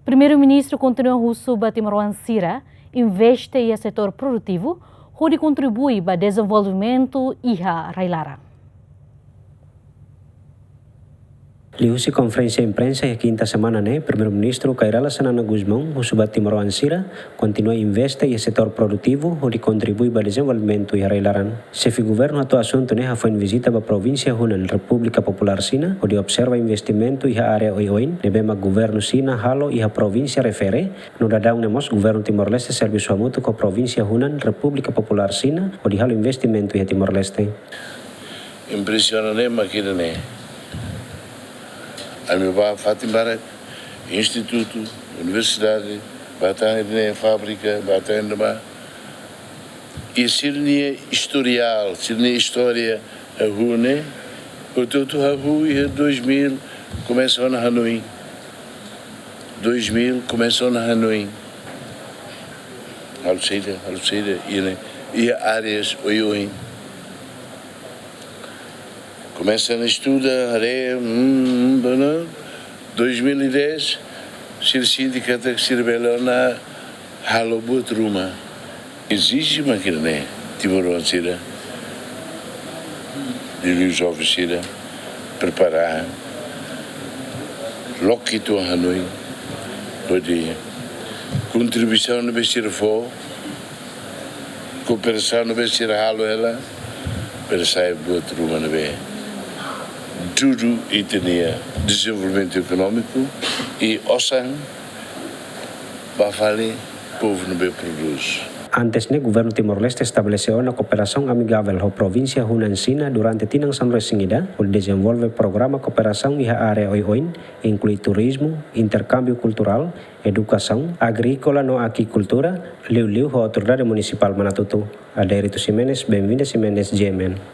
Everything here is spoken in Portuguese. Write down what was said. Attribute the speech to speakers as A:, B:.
A: Primeiru-Ministru kontinua husu timoroan sira, investe e setor produtivu, hodi kontribui para dezenvolvimentu iha laran.
B: Lihusi konferensi imprensa ya quinta semana Primeiru-Ministru Kairala Sanana Guzmão, husu timoroan sira, kontinua investe e setor produtivu, hodi kontribui para dezenvolvimentu iha laran. Chefe governo atu assunto foi em visita para província Hunan, República Popular Sina, onde observa investimento iha área oin, nebema governo Sina halo iha província refere, no dadang nemos governo Timor-Leste serviço mutu ko província Hunan, República Popular Sina, onde halo investimento iha Timor-Leste.
C: Impressiona makina Almeba Fatimbarak, Instituto, Universidade, Batang fábrica, Batang e sirnia historial, sirnia história a Hune, o tudo a Rui 2000 começou na Hanoi. 2000 começou na Hanoi. Alceida, e áreas oioin. Começa a estudar, 2010, o sindicato que se rebelou na Halobut Ruma. Exige uma querida, timoroan sira, de luz oficina, preparar, loquito a Hanoi, pode contribuição no vestir fo, cooperação no vestir halo ela, para sair boa Ruma na be. Tudo e tinha desenvolvimento econômico e osan para falar povo não bem produz.
B: Antes, governo Timor-Leste estabeleceu uma cooperação amigável com a província Hunan Sina durante tinang samre singida, onde desenvolve programa cooperação e a área oin, inclui turismo, intercâmbio cultural, educação, agrícola no aquicultura, liu-liu com a autoridade municipal Manatutu. Adérito Ximenes, bem-vindo Ximenes, GMN.